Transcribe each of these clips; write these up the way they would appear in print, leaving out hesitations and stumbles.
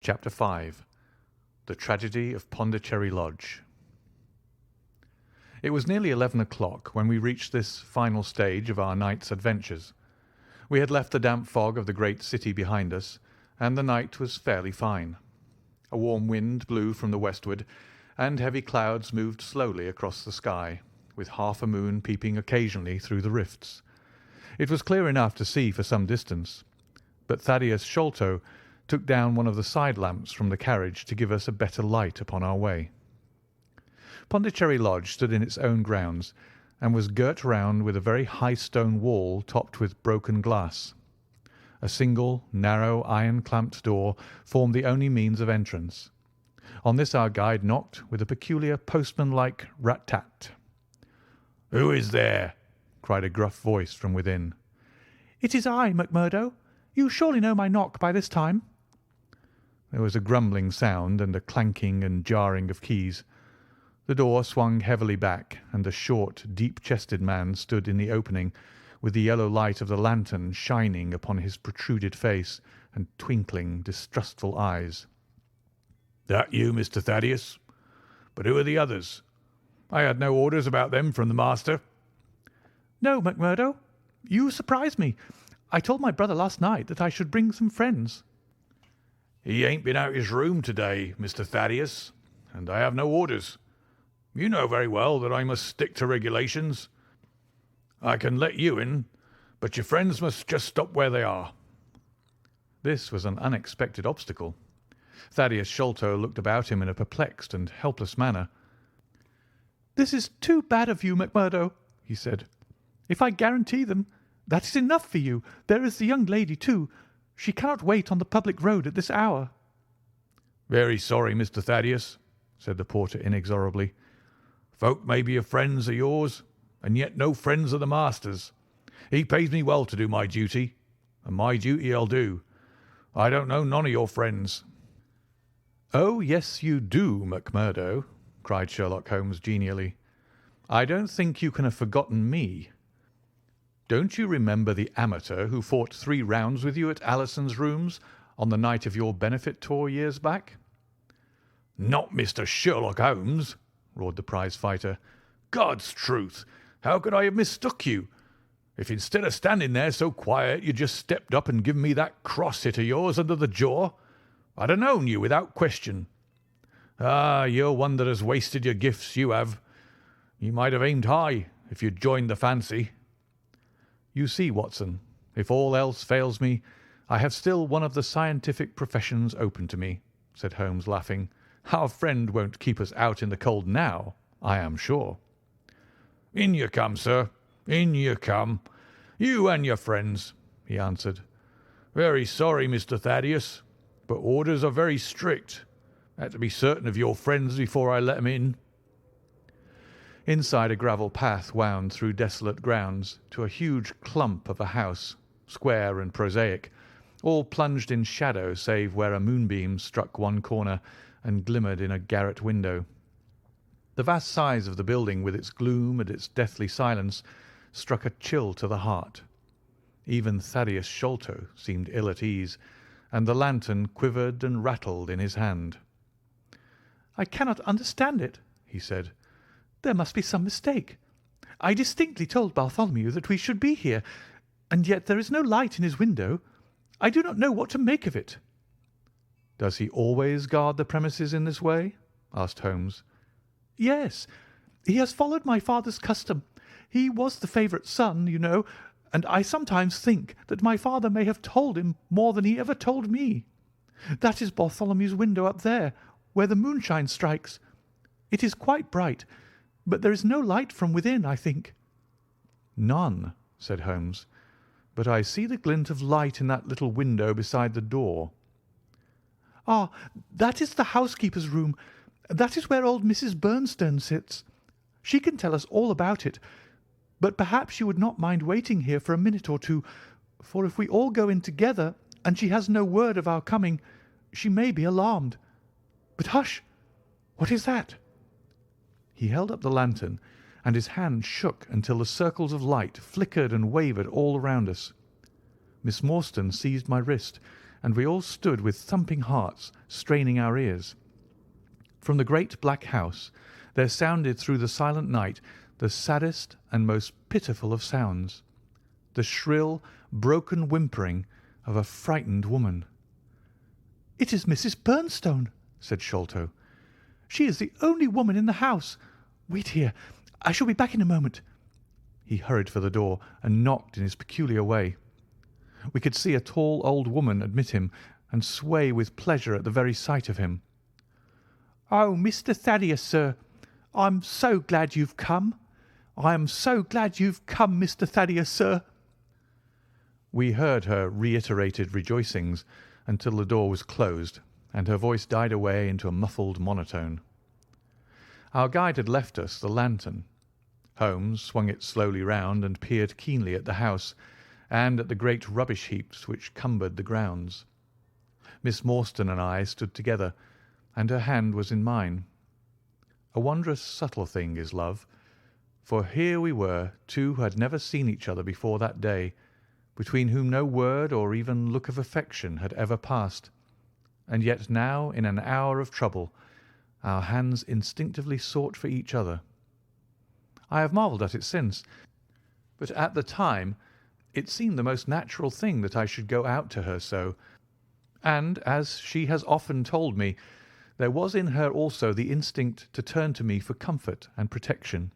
Chapter 5. The Tragedy of Pondicherri-Lodge. It was nearly 11 o'clock when we reached this final stage of our night's adventures. We had left the damp fog of the great city behind us, and the night was fairly fine. A warm wind blew from the westward, and heavy clouds moved slowly across the sky, with half a moon peeping occasionally through the rifts. It was clear enough to see for some distance, but Thaddeus Sholto took down one of the side lamps from the carriage to give us a better light upon our way. Pondicherri-Lodge stood in its own grounds, and was girt round with a very high stone wall topped with broken glass. A single, narrow, iron-clamped door formed the only means of entrance. On this our guide knocked with a peculiar postman-like rat-tat. "Who is there?" cried a gruff voice from within. "It is I, McMurdo. You surely know my knock by this time." There was a grumbling sound and a clanking and jarring of keys. The door swung heavily back, and a short, deep-chested man stood in the opening, with the yellow light of the lantern shining upon his protruded face and twinkling, distrustful eyes. "That you, Mr. Thaddeus? But who are the others? I had no orders about them from the master." "No, McMurdo. You surprised me. I told my brother last night that I should bring some friends." "He ain't been out his room to-day, Mr. Thaddeus, and I have no orders. You know very well that I must stick to regulations. I can let you in, but your friends must just stop where they are." This was an unexpected obstacle. Thaddeus Sholto looked about him in a perplexed and helpless manner. "This is too bad of you, McMurdo," he said. "If I guarantee them, that is enough for you. There is the young lady, too. She cannot wait on the public road at this hour." "Very sorry, Mr. Thaddeus," said the porter inexorably. "Folk may be friends of yours, and yet no friends of the master's. He pays me well to do my duty, and my duty I'll do. I don't know none of your friends." "Oh, yes, you do, McMurdo," cried Sherlock Holmes genially. "I don't think you can have forgotten me. Don't you remember the amateur who fought 3 rounds with you at Alison's rooms on the night of your benefit tour years back?" "Not Mr. Sherlock Holmes!" roared the prize-fighter. "God's truth, how could I have mistook you? If instead of standing there so quiet you just stepped up and given me that cross hit of yours under the jaw, I'd have known you without question. Ah, you're one that has wasted your gifts, you have. You might have aimed high if you'd joined the fancy." "You see, Watson, if all else fails me, I have still one of the scientific professions open to me," said Holmes, laughing. "Our friend won't keep us out in the cold now, I am sure." "In you come, sir, in you come. You and your friends," he answered. "Very sorry, Mr. Thaddeus, but orders are very strict. Had to be certain of your friends before I let 'em in." Inside, a gravel path wound through desolate grounds to a huge clump of a house, square and prosaic, all plunged in shadow save where a moonbeam struck one corner and glimmered in a garret window. The vast size of the building, with its gloom and its deathly silence, struck a chill to the heart. Even Thaddeus Sholto seemed ill at ease, and the lantern quivered and rattled in his hand. "I cannot understand it," he said. "There must be some mistake. I distinctly told Bartholomew that we should be here, and yet there is no light in his window. I do not know what to make of it." "Does he always guard the premises in this way?" asked Holmes. "Yes. He has followed my father's custom. He was the favourite son, you know, and I sometimes think that my father may have told him more than he ever told me. That is Bartholomew's window up there, where the moonshine strikes. It is quite bright, but there is no light from within, I think." "None," said Holmes, "but I see the glint of light in that little window beside the door." "Ah, that is the housekeeper's room. That is where old Mrs. Bernstone sits. She can tell us all about it, but perhaps you would not mind waiting here for a minute or two, for if we all go in together and she has no word of our coming, she may be alarmed. But hush! What is that?" He held up the lantern, and his hand shook until the circles of light flickered and wavered all around us. Miss Morstan seized my wrist and we all stood with thumping hearts, straining our ears. From the great black house there sounded through the silent night the saddest and most pitiful of sounds, the shrill, broken whimpering of a frightened woman. "It is Mrs. Bernstone," said Sholto. "She is the only woman in the house. Wait here. I shall be back in a moment." He hurried for the door and knocked in his peculiar way. We could see a tall old woman admit him and sway with pleasure at the very sight of him. "Oh, Mr. Thaddeus, sir, I'm so glad you've come. I am so glad you've come, Mr. Thaddeus, sir." We heard her reiterated rejoicings until the door was closed and her voice died away into a muffled monotone. Our guide had left us the lantern. Holmes swung it slowly round and peered keenly at the house and at the great rubbish heaps which cumbered the grounds. Miss Morstan and I stood together, and her hand was in mine. A wondrous subtle thing is love, for here we were, two who had never seen each other before that day, between whom no word or even look of affection had ever passed, and yet now, in an hour of trouble, our hands instinctively sought for each other. I have marvelled at it since, but at the time it seemed the most natural thing that I should go out to her so, and, as she has often told me, there was in her also the instinct to turn to me for comfort and protection.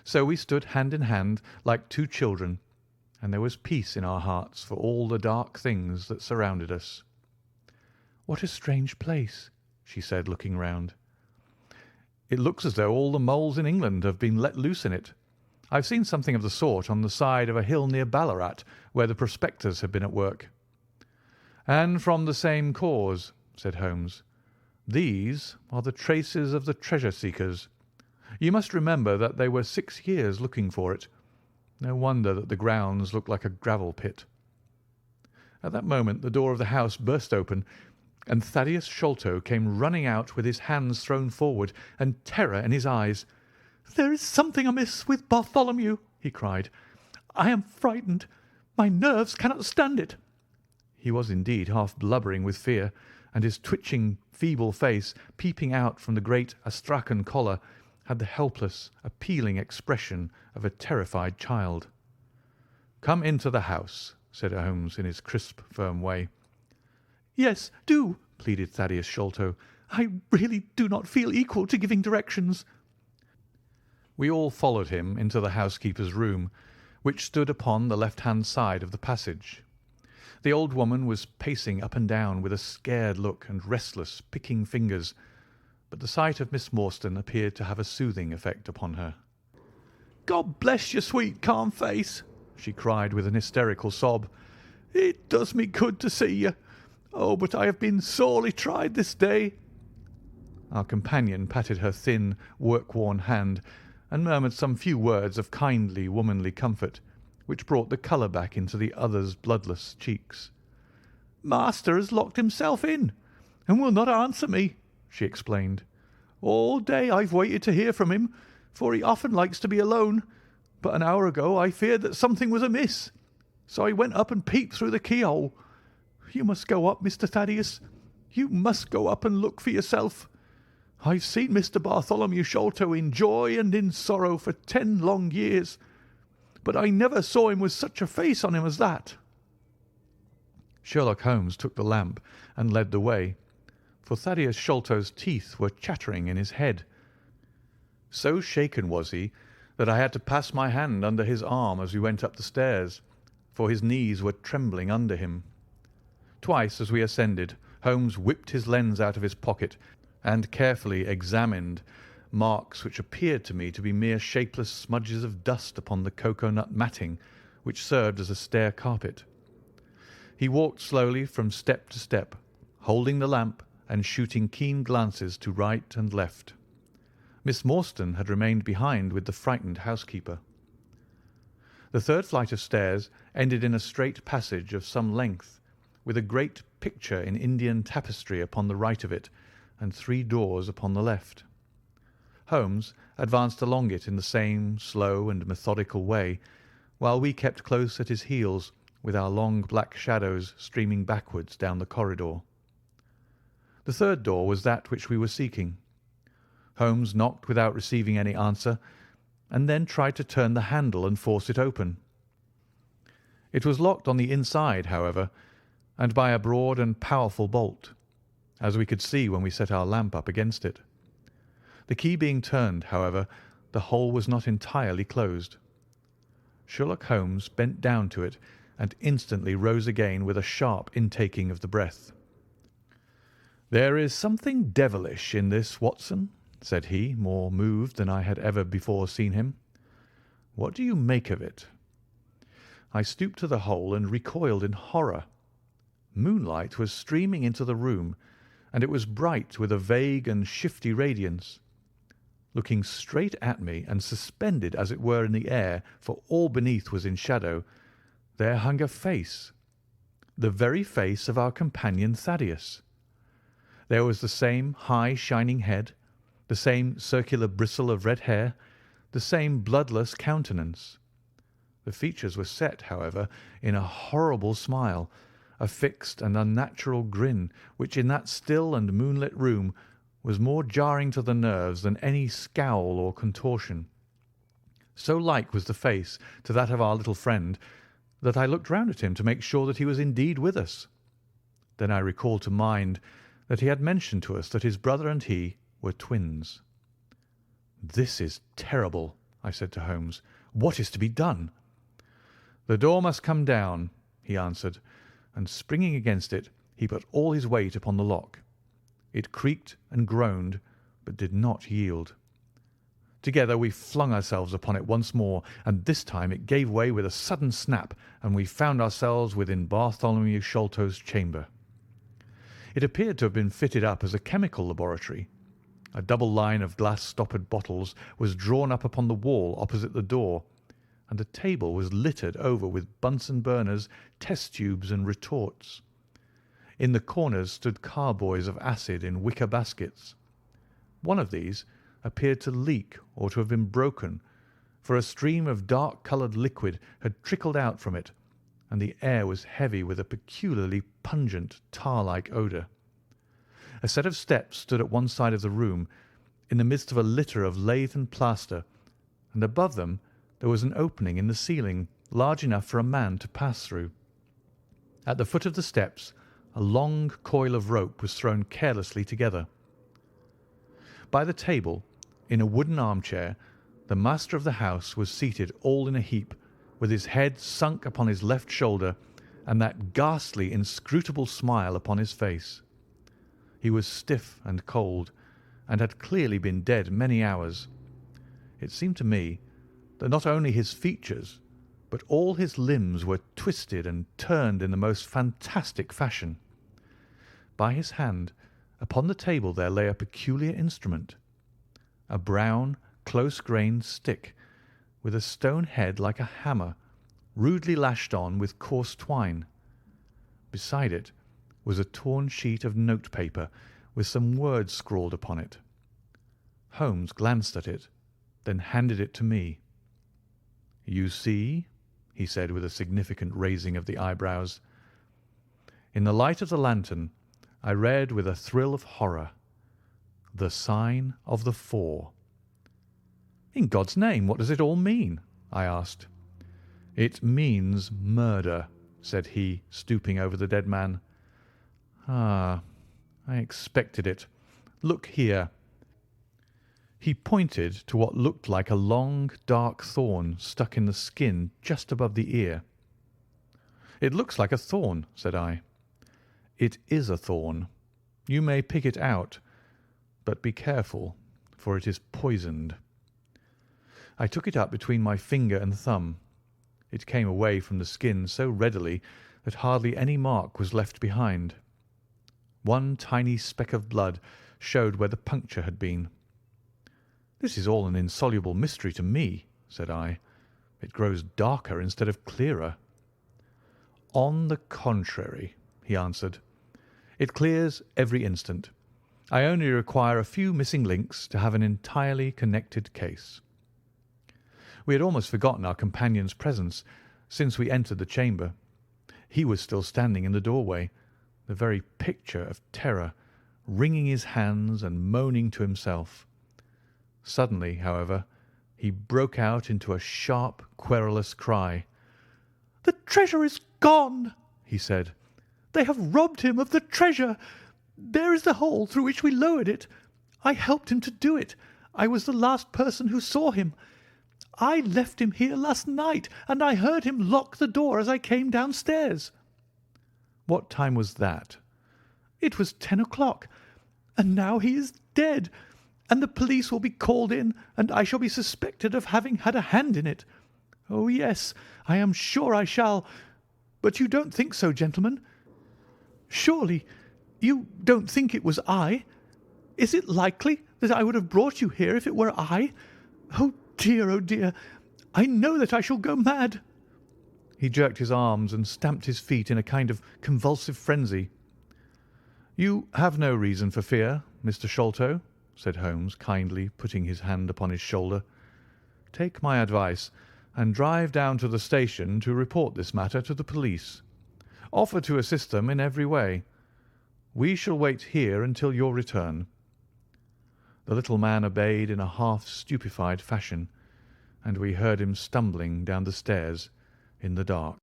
So we stood hand in hand like two children, and there was peace in our hearts for all the dark things that surrounded us. "What a strange place," she said, looking round. "It looks as though all the moles in England have been let loose in it. I've seen something of the sort on the side of a hill near Ballarat, where the prospectors have been at work." "And from the same cause," said Holmes. "These are the traces of the treasure-seekers. You must remember that they were 6 years looking for it. No wonder that the grounds look like a gravel pit." At that moment the door of the house burst open, and Thaddeus Sholto came running out with his hands thrown forward and terror in his eyes. "There is something amiss with Bartholomew," he cried. "I am frightened. My nerves cannot stand it." He was indeed half blubbering with fear, and his twitching, feeble face, peeping out from the great Astrakhan collar, had the helpless, appealing expression of a terrified child. "Come into the house," said Holmes in his crisp, firm way. "Yes, do," pleaded Thaddeus Sholto. "I really do not feel equal to giving directions." We all followed him into the housekeeper's room, which stood upon the left-hand side of the passage. The old woman was pacing up and down with a scared look and restless, picking fingers, but the sight of Miss Morstan appeared to have a soothing effect upon her. "God bless your sweet, calm face," she cried with an hysterical sob. "It does me good to see you. Oh, but I have been sorely tried this day." Our companion patted her thin, work-worn hand and murmured some few words of kindly, womanly comfort, which brought the colour back into the other's bloodless cheeks. "Master has locked himself in, and will not answer me," she explained. "All day I've waited to hear from him, for he often likes to be alone, but an hour ago I feared that something was amiss, so I went up and peeped through the keyhole. You must go up, Mr. Thaddeus. You must go up and look for yourself. I've seen Mr. Bartholomew Sholto in joy and in sorrow for 10 long years, but I never saw him with such a face on him as that." Sherlock Holmes took the lamp and led the way, for Thaddeus Sholto's teeth were chattering in his head. So shaken was he that I had to pass my hand under his arm as we went up the stairs, for his knees were trembling under him. Twice as we ascended, Holmes whipped his lens out of his pocket and carefully examined marks which appeared to me to be mere shapeless smudges of dust upon the cocoa-nut matting which served as a stair carpet. He walked slowly from step to step, holding the lamp and shooting keen glances to right and left. Miss Morstan had remained behind with the frightened housekeeper. The third flight of stairs ended in a straight passage of some length, with a great picture in Indian tapestry upon the right of it, and 3 doors upon the left. Holmes advanced along it in the same slow and methodical way, while we kept close at his heels, with our long black shadows streaming backwards down the corridor. The third door was that which we were seeking. Holmes knocked without receiving any answer, and then tried to turn the handle and force it open. It was locked on the inside, however, and by a broad and powerful bolt, as we could see when we set our lamp up against it. The key being turned, however, the hole was not entirely closed. Sherlock Holmes bent down to it and instantly rose again with a sharp intaking of the breath. "There is something devilish in this, Watson," said he, more moved than I had ever before seen him. "What do you make of it?" I stooped to the hole and recoiled in horror. Moonlight was streaming into the room, and it was bright with a vague and shifty radiance. Looking straight at me, and suspended as it were in the air, for all beneath was in shadow, there hung a face, the very face of our companion Thaddeus. There was the same high shining head, the same circular bristle of red hair, the same bloodless countenance. The features were set, however, in a horrible smile, a fixed and unnatural grin, which in that still and moonlit room was more jarring to the nerves than any scowl or contortion. So like was the face to that of our little friend that I looked round at him to make sure that he was indeed with us. Then I recalled to mind that he had mentioned to us that his brother and he were twins. "This is terrible," I said to Holmes. "What is to be done?" "The door must come down," he answered, and springing against it, he put all his weight upon the lock. It creaked and groaned, but did not yield. Together we flung ourselves upon it once more, and this time it gave way with a sudden snap, and we found ourselves within Bartholomew Sholto's chamber. It appeared to have been fitted up as a chemical laboratory. A double line of glass-stoppered bottles was drawn up upon the wall opposite the door, and the table was littered over with Bunsen burners, test tubes, and retorts. In the corners stood carboys of acid in wicker baskets. One of these appeared to leak or to have been broken, for a stream of dark-coloured liquid had trickled out from it, and the air was heavy with a peculiarly pungent tar-like odour. A set of steps stood at one side of the room, in the midst of a litter of lath and plaster, and above them there was an opening in the ceiling large enough for a man to pass through. At the foot of the steps a long coil of rope was thrown carelessly together. By the table, in a wooden armchair, the master of the house was seated all in a heap, with his head sunk upon his left shoulder, and that ghastly, inscrutable smile upon his face. He was stiff and cold, and had clearly been dead many hours. It seemed to me that not only his features, but all his limbs were twisted and turned in the most fantastic fashion. By his hand, upon the table there lay a peculiar instrument, a brown, close-grained stick, with a stone head like a hammer, rudely lashed on with coarse twine. Beside it was a torn sheet of note-paper with some words scrawled upon it. Holmes glanced at it, then handed it to me. "You see," he said with a significant raising of the eyebrows. In the light of the lantern I read with a thrill of horror, "The Sign of the Four." "In God's name, what does it all mean?" I asked. "It means murder," said he, stooping over the dead man. "Ah, I expected it. Look here." He pointed to what looked like a long, dark thorn stuck in the skin just above the ear. "It looks like a thorn," said I. "It is a thorn. You may pick it out, but be careful, for it is poisoned." I took it up between my finger and thumb. It came away from the skin so readily that hardly any mark was left behind. One tiny speck of blood showed where the puncture had been. "This is all an insoluble mystery to me," said I. "It grows darker instead of clearer." "On the contrary," he answered, "it clears every instant. I only require a few missing links to have an entirely connected case." We had almost forgotten our companion's presence since we entered the chamber. He was still standing in the doorway, the very picture of terror, wringing his hands and moaning to himself. Suddenly, however, he broke out into a sharp, querulous cry. "The treasure is gone," he said. "They have robbed him of the treasure. There is the hole through which we lowered it. I helped him to do it. I was the last person who saw him. I left him here last night, and I heard him lock the door as I came downstairs." "What time was that?" "It was 10 o'clock, and now he is dead, and the police will be called in, and I shall be suspected of having had a hand in it. Oh, yes, I am sure I shall. But you don't think so, gentlemen? Surely you don't think it was I? Is it likely that I would have brought you here if it were I? Oh, dear, I know that I shall go mad." He jerked his arms and stamped his feet in a kind of convulsive frenzy. "You have no reason for fear, Mr. Sholto," said Holmes, kindly putting his hand upon his shoulder. "Take my advice and drive down to the station to report this matter to the police. Offer to assist them in every way. We shall wait here until your return." The little man obeyed in a half-stupefied fashion, and we heard him stumbling down the stairs in the dark.